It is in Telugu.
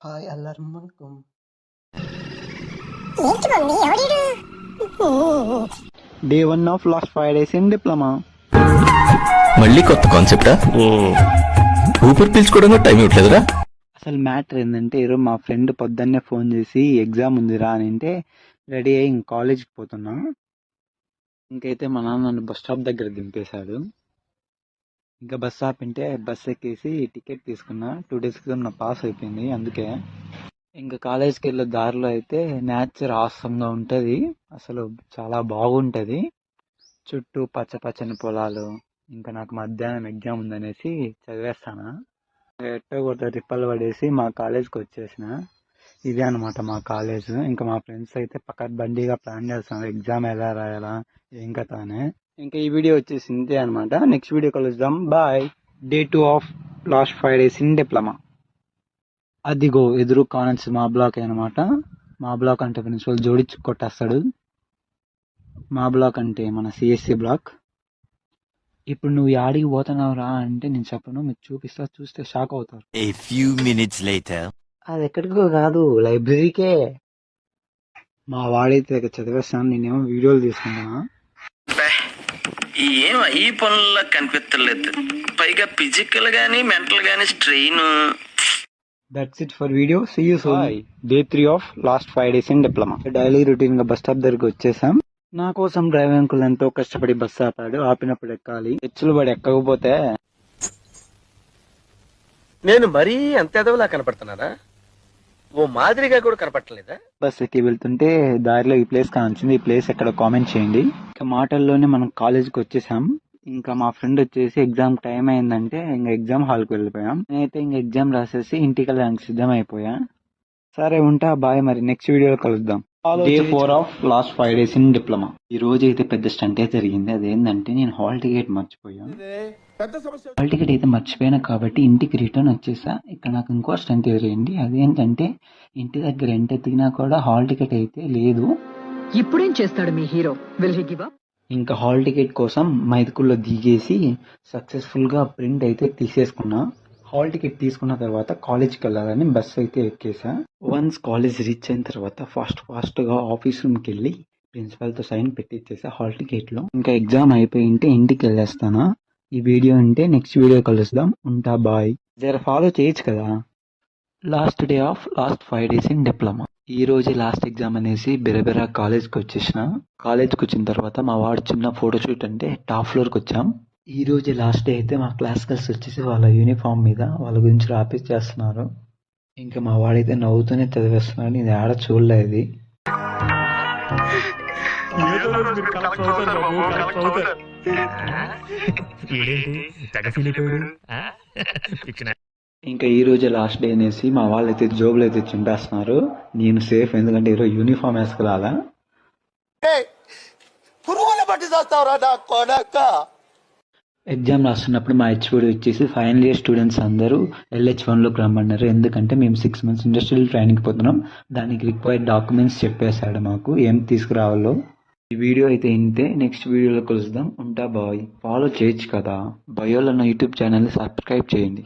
హాయ్ అల్లారం వలైకుం. ఏంటి మమ్మీ ఎవడీడు? Day 1 of last 5 days in diploma. మళ్ళీ కొత్త కాన్సెప్టా? ఊపిరి పీల్చుకోవడం టైం ఇవ్వట్లేదురా. అసలు మ్యాటర్ ఏంటంటే ఈరోజు మా ఫ్రెండ్ పొద్దున్నే ఫోన్ చేసి ఎగ్జామ్ ఉందిరా అని అంటే రెడీ అయ్యి ఇంక కాలేజ్కి పోతున్నా. ఇంకైతే మా నాన్న నన్ను బస్ స్టాప్ దగ్గర దింపేశాడు. ఇంకా బస్ ఆపింటే బస్ ఎక్కేసి టికెట్ తీసుకున్నా. 2 days క్రితం నా పాస్ అయిపోయింది. అందుకే ఇంకా కాలేజ్కి వెళ్ళే దారిలో అయితే నేచర్ ఆసంగా ఉంటుంది. అసలు చాలా బాగుంటుంది. చుట్టూ పచ్చ పచ్చని పొలాలు. ఇంకా నాకు మధ్యాహ్నం ఎగ్జామ్ ఉందనేసి చదివేస్తాను. ఎట్టో కొత్త రిప్పలు పడేసి మా కాలేజ్కి వచ్చేసిన. ఇదే అనమాట మా కాలేజ్. ఇంకా మా ఫ్రెండ్స్ అయితే పకడ్బందీగా ప్లాన్ చేస్తున్నారు ఎగ్జామ్ ఎలా రాయాలా ఏం కథ అని. ఇంకా ఈ వీడియో వచ్చేసి ఇంతే అనమాట. నెక్స్ట్ వీడియో కలుద్దాం. Bye. Day 2 of last 5 days in diploma. అదిగో ఎదురు కానెన్స్ మా బ్లాక్ అనమాట. మా బ్లాక్ అంటే ప్రిన్సిపల్ జోడించి కొట్టేస్తాడు. మా బ్లాక్ అంటే మన సిఎస్సి బ్లాక్. ఇప్పుడు నువ్వు యాడికి పోతున్నావు రా అంటే నేను చెప్పను, మీకు చూపిస్తా, చూస్తే షాక్ అవుతారు. A few minutes later. అది ఎక్కడికో కాదు, లైబ్రరీకే. మా వాడైతే చదివేస్తాను, నేనేమో వీడియోలు తీసుకుంటున్నా. ఏం ఈ పనుల్లో కనిపించలేదు. పైగా ఫిజికల్ గానీ మెంటల్ గానీ strain. That's it for video. See you soon. Day 3 of last 5 days in diploma. Daily routine గా బస్ స్టాప్ దగ్గరికి వచ్చేసాం. నా కోసం డ్రైవర్ అంకుల్ ఎంతో కష్టపడి బస్సు ఆపాడు. ఆపినప్పుడు ఎక్కాలి. హెచ్చులు పడి ఎక్కకపోతే నేను మరీ అంత ఎదవలా కనపడుతున్నారా? ఓ మాదిరిగా కూడా కనపడలేదా? బస్ ఎక్కి వెళ్తుంటే దారిలో ఈ ప్లేస్ కానిచ్చింది. ఈ ప్లేస్ ఎక్కడ కామెంట్ చేయండి. ఇంకా మాటల్లోనే మనం కాలేజ్కి వచ్చేసాం. ఇంకా మా ఫ్రెండ్ వచ్చేసి ఎగ్జామ్ టైం అయిందంటే ఇంకా ఎగ్జామ్ హాల్కి వెళ్ళిపోయాం. నేనైతే ఇంకా ఎగ్జామ్ రాసేసి ఇంటికి వెళ్ళడానికి సిద్ధం అయిపోయా. సరే ఉంటా, బాయ్. మరి నెక్స్ట్ వీడియోలో కలుద్దాం. Day 4 of last 5 days in diploma. ఈ రోజు అయితే పెద్ద స్టంటే జరిగింది. అదేంటంటే నేను హాల్ టికెట్ మర్చిపోయా. హాల్ టికెట్ అయితే మర్చిపోయినా కాబట్టి ఇంటికి రిటర్న్ వచ్చేసా. ఇక్కడ నాకు ఇంకో స్టంట్ ఎదురైంది. అదేంటంటే ఇంటి దగ్గర ఎంత ఎతికినా కూడా హాల్ టికెట్ అయితే లేదు. ఇప్పుడేం చేస్తాడు మీ hero? Will he give up? ఇంకా హాల్ టికెట్ కోసం మైదుకుల్లో దిగేసి సక్సెస్ఫుల్ గా ప్రింట్ అయితే తీసేసుకున్నా. హాల్ టికెట్ తీసుకున్న తర్వాత కాలేజ్కి వెళ్ళాలని బస్సు అయితే ఎక్కేసా. వన్స్ కాలేజ్ రీచ్ అయిన తర్వాత ఫాస్ట్ గా ఆఫీస్ రూమ్కి వెళ్ళి ప్రిన్సిపల్ తో సైన్ పెట్టించేసా హాల్ టికెట్ లో. ఇంకా ఎగ్జామ్ అయిపోయి ఉంటే ఇంటికి వెళ్ళేస్తానా. ఈ వీడియో ఉంటే నెక్స్ట్ వీడియో కలుద్దాం. ఉంటా, బాయ్. జర ఫాలో చేయొచ్చు కదా. Last day of last 5 days in diploma. ఈ రోజు లాస్ట్ ఎగ్జామ్ అనేసి బెరబెరా కాలేజ్కి వచ్చేసిన. కాలేజ్కి వచ్చిన తర్వాత మా వాడు చిన్న ఫోటోషూట్ అంటే టాప్ ఫ్లోర్కి వచ్చాం. ఈ రోజు లాస్ట్ డే అయితే మా క్లాస్ గర్ల్స్ వచ్చేసి వాళ్ళ యూనిఫామ్ మీద వాళ్ళ గురించి రాపేసి చేస్తున్నారు. ఇంకా మా వాడైతే నవ్వుతూనే చదివేస్తున్నాడు. ఇది ఆడ చూడలేదు. ఇంకా ఈ రోజు లాస్ట్ డే అనేసి మా వాళ్ళైతే జోబులు అయితే చింపేస్తున్నారు. నేను సేఫ్, ఎందుకంటే ఈరోజు యూనిఫామ్ వేసుకురాలా. ఎగ్జామ్ రాస్తున్నప్పుడు మా హెచ్ఓడి వచ్చేసి ఫైనల్ ఇయర్ స్టూడెంట్స్ అందరూ LH1లోకి రమ్మన్నారు. ఎందుకంటే మేము 6 months ఇండస్ట్రియల్ ట్రైనింగ్ పోతున్నాం. దానికి రిక్వైర్డ్ డాక్యుమెంట్స్ చెప్పేశాడు మాకు ఏం తీసుకురావాలో. ఈ వీడియో అయితే ఇంతే. నెక్స్ట్ వీడియోలో కలుద్దాం. ఉంటా, బాయ్. ఫాలో చేయొచ్చు కదా. బయోలో నా యూట్యూబ్ ఛానల్ని సబ్స్క్రైబ్ చేయండి.